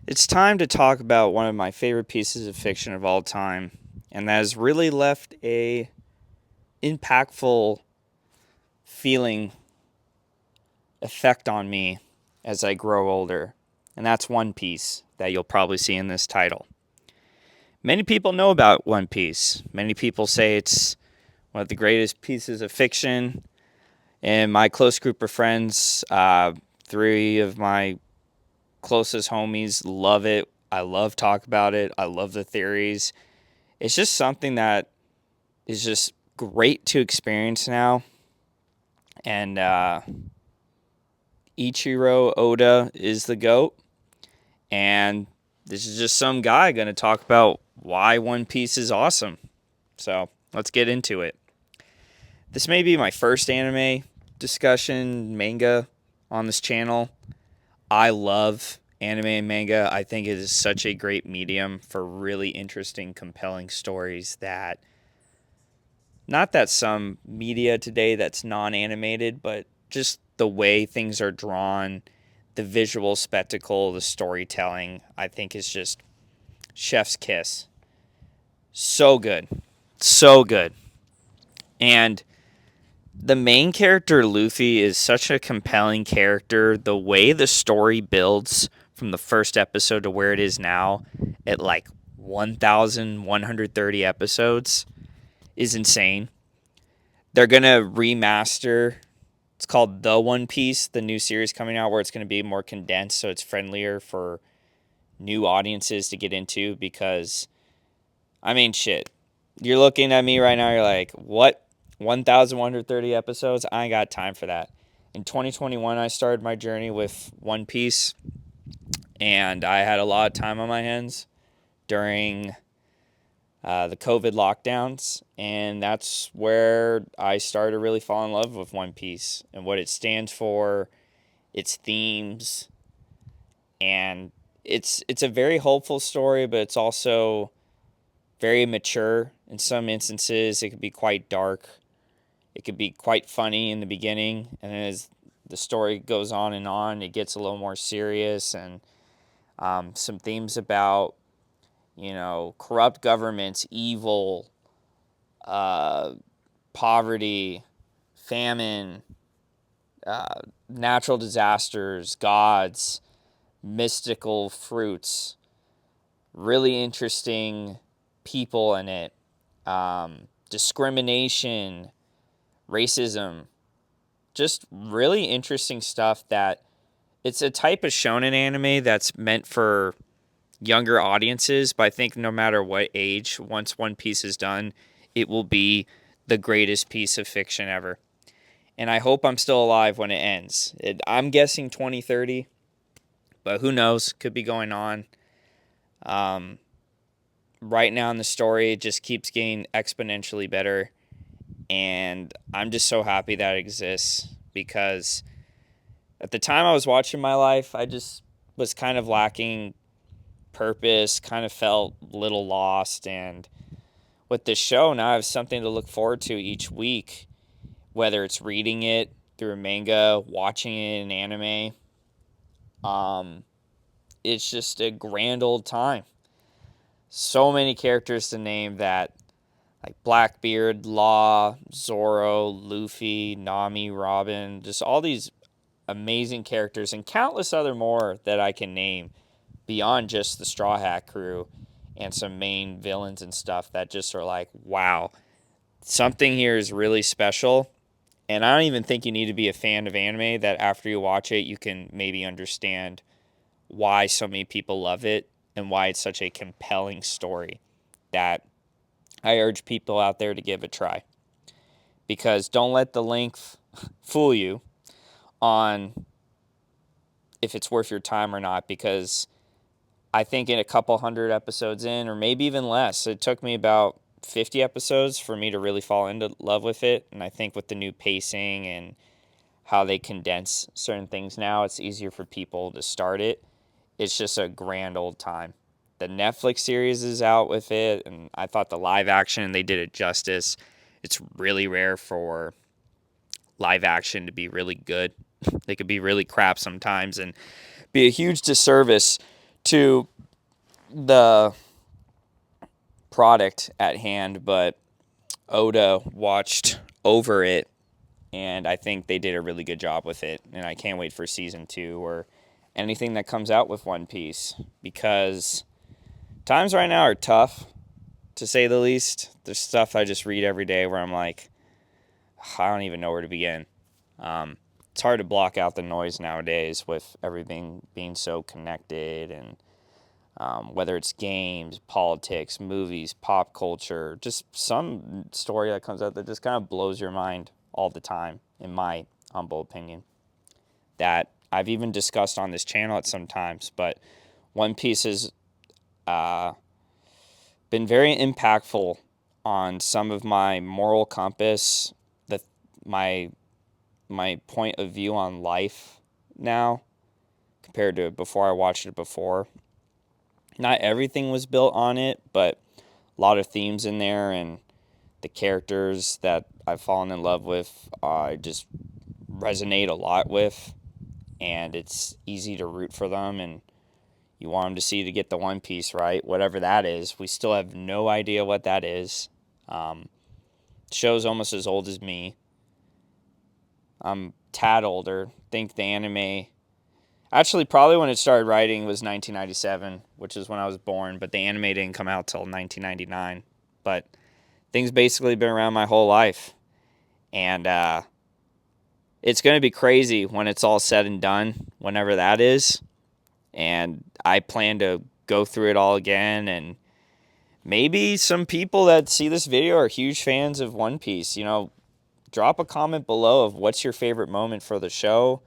It's time to talk about one of my favorite pieces of fiction of all time, and that has really left a impactful feeling effect on me as I grow older. And that's One Piece that you'll probably see in this title. Many people know about One Piece. Many people say it's one of the greatest pieces of fiction. And my close group of friends, three of my closest homies love it. I love talk about it. I love the theories. It's just something that is just great to experience now. And Ichiro Oda is the GOAT. And this is just some guy going to talk about why One Piece is awesome. So let's get into it. This may be my first anime discussion, manga on this channel. I love anime and manga. I think it is such a great medium for really interesting, compelling stories that not that some media today that's non-animated, but just the way things are drawn, the visual spectacle, the storytelling, I think is just chef's kiss. So good. So good. And the main character, Luffy, is such a compelling character. The way the story builds from the first episode to where it is now at like 1,130 episodes is insane. They're going to remaster. It's called The One Piece, the new series coming out where it's going to be more condensed so it's friendlier for new audiences to get into because, I mean, shit. You're looking at me right now, you're like, what? 1,130 episodes? I ain't got time for that. In 2021, I started my journey with One Piece, and I had a lot of time on my hands during the COVID lockdowns, and that's where I started to really fall in love with One Piece and what it stands for, its themes, and it's a very hopeful story, but it's also very mature. In some instances, it could be quite dark. It could be quite funny in the beginning, and as the story goes on, it gets a little more serious and some themes about corrupt governments, evil, uh, poverty, famine, natural disasters, gods, mystical fruits. Really interesting people in it. Discrimination, racism, just really interesting stuff that it's a type of shonen anime that's meant for younger audiences, but I think no matter what age, once One Piece is done, it will be the greatest piece of fiction ever. And I hope I'm still alive when it ends. I'm guessing 2030, but who knows? Could be going on. Um, right now in the story, it just keeps getting exponentially better. And I'm just so happy that it exists because at the time I was watching my life, I just was kind of lacking purpose, kind of felt a little lost. And with this show, now I have something to look forward to each week, whether it's reading it through a manga, watching it in anime. Um, it's just a grand old time. So many characters to name that, like Blackbeard, Law, Zoro, Luffy, Nami, Robin, just all these amazing characters and countless other more that I can name beyond just the Straw Hat crew and some main villains and stuff that just are like, wow, something here is really special. And I don't even think you need to be a fan of anime that after you watch it, you can maybe understand why so many people love it and why it's such a compelling story that I urge people out there to give a try. Because don't let the length fool you on if it's worth your time or not, because I think in a couple hundred episodes in, or maybe even less, it took me about 50 episodes for me to really fall into love with it. And I think with the new pacing and how they condense certain things now, it's easier for people to start it. It's just a grand old time. The Netflix series is out with it, and I thought the live action, they did it justice. It's really rare for live action to be really good. They could be really crap sometimes and be a huge disservice to the product at hand, but Oda watched over it, and I think they did a really good job with it. And I can't wait for season 2 or anything that comes out with One Piece, because times right now are tough, to say the least. There's stuff I just read every day where I'm like, I don't even know where to begin. It's hard to block out the noise nowadays with everything being so connected, and whether it's games, politics, movies, pop culture, just some story that comes out that just kind of blows your mind all the time, in my humble opinion, that I've even discussed on this channel at some times. But One Piece has been very impactful on some of my moral compass, my point of view on life now compared to before I watched it before. Not everything was built on it, but a lot of themes in there, and the characters that I've fallen in love with, I just resonate a lot with, and it's easy to root for them, and you want them to see to get the One Piece, right? Whatever that is. We still have no idea what that is. Show's almost as old as me. I'm tad older. Think the anime, actually probably when it started writing was 1997, which is when I was born, but the anime didn't come out till 1999. But things basically been around my whole life. And it's going to be crazy when it's all said and done, whenever that is. And I plan to go through it all again. And maybe some people that see this video are huge fans of One Piece. Drop a comment below of what's your favorite moment for the show,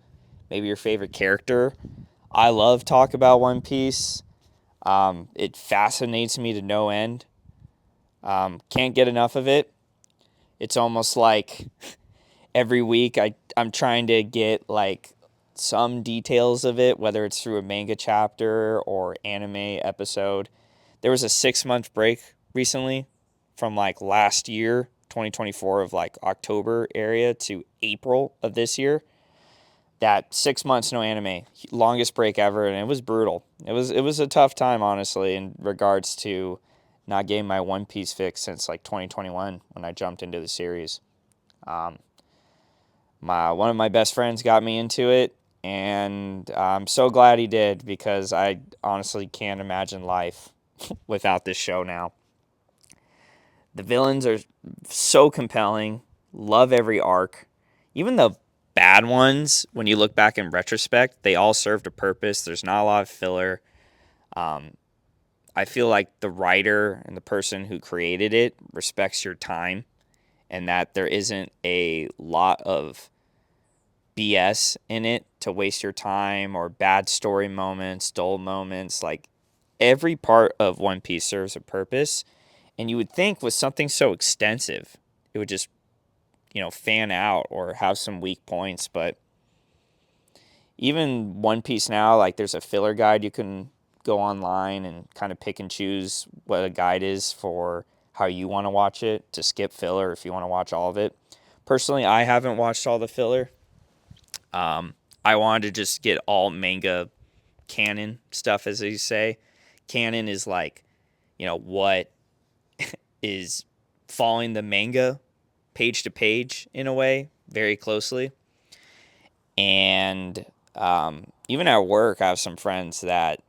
maybe your favorite character. I love talk about One Piece. It fascinates me to no end. Can't get enough of it. It's almost like every week I'm trying to get like some details of it, whether it's through a manga chapter or anime episode. There was a 6-month break recently from like last year, 2024, of like October area to April of this year. That 6 months no anime, longest break ever, and it was brutal. It was a tough time, honestly, in regards to not getting my One Piece fix since like 2021 when I jumped into the series. One of my best friends got me into it, and I'm so glad he did, because I honestly can't imagine life without this show now. The villains are so compelling. Love every arc. Even the bad ones, when you look back in retrospect, they all served a purpose. There's not a lot of filler. I feel like the writer and the person who created it respects your time, and that there isn't a lot of BS in it to waste your time, or bad story moments, dull moments. Like, every part of One Piece serves a purpose, and you would think with something so extensive, it would just, fan out or have some weak points. But even One Piece now, like, there's a filler guide you can go online and kind of pick and choose what a guide is for how you want to watch it, to skip filler if you want to watch all of it. Personally, I haven't watched all the filler. I wanted to just get all manga canon stuff, as they say. Canon is like, what is following the manga page to page in a way, very closely. And even at work, I have some friends that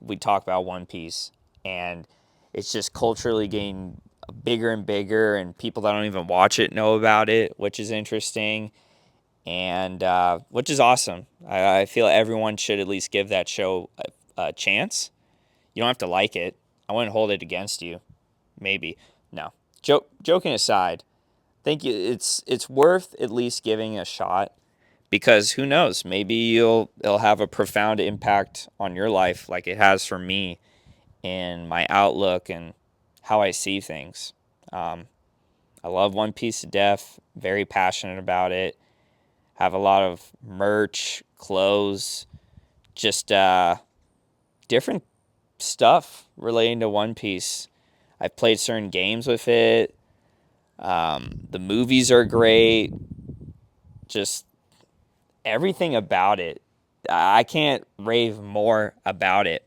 we talk about One Piece, and it's just culturally getting bigger and bigger, and people that don't even watch it know about it, which is interesting, and which is awesome. I feel everyone should at least give that show a chance. You don't have to like it. I wouldn't hold it against you. Maybe. No. Joking aside, I think it's worth at least giving a shot, because who knows? Maybe it'll have a profound impact on your life, like it has for me, in my outlook and how I see things. I love One Piece to death. Very passionate about it. Have a lot of merch, clothes, just different stuff relating to One Piece. I've played certain games with it. The movies are great. Just everything about it. I can't rave more about it.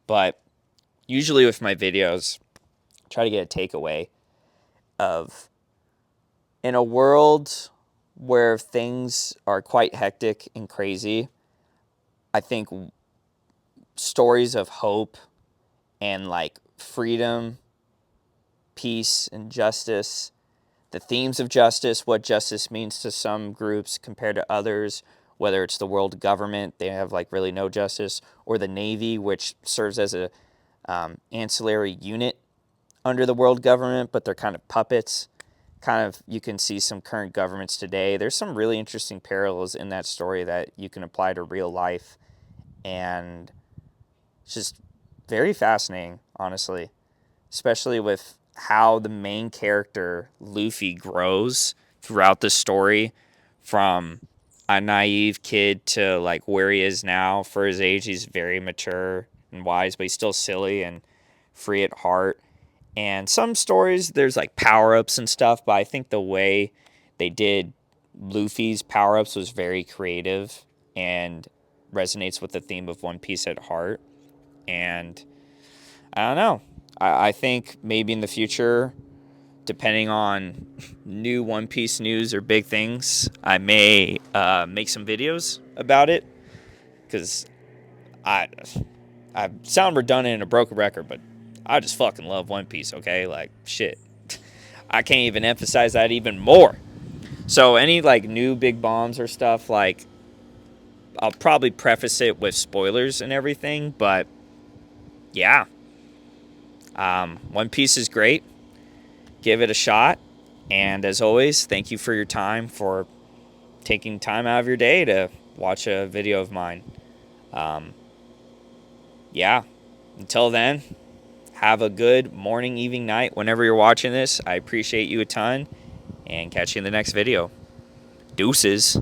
But usually with my videos, I try to get a takeaway of, in a world where things are quite hectic and crazy, I think stories of hope and like freedom, peace, and justice, the themes of justice, what justice means to some groups compared to others, whether it's the world government, they have like really no justice, or the Navy, which serves as a ancillary unit under the world government, but they're kind of puppets. Kind of, you can see some current governments today. There's some really interesting parallels in that story that you can apply to real life, and it's just very fascinating, honestly, especially with how the main character, Luffy, grows throughout the story from a naive kid to like where he is now. For his age, he's very mature and wise, but he's still silly and free at heart. And some stories, there's like power ups and stuff, but I think the way they did Luffy's power ups was very creative and resonates with the theme of One Piece at heart. And I don't know. I think maybe in the future, depending on new One Piece news or big things, I may make some videos about it, because I I sound redundant and a broken record, but I just fucking love One Piece, okay? Like, shit. I can't even emphasize that even more. So any like new big bombs or stuff, like, I'll probably preface it with spoilers and everything, but yeah. One Piece is great. Give it a shot. And as always, thank you for your time, for taking time out of your day to watch a video of mine. Yeah. Until then, have a good morning, evening, night, whenever you're watching this. I appreciate you a ton, and catch you in the next video. Deuces.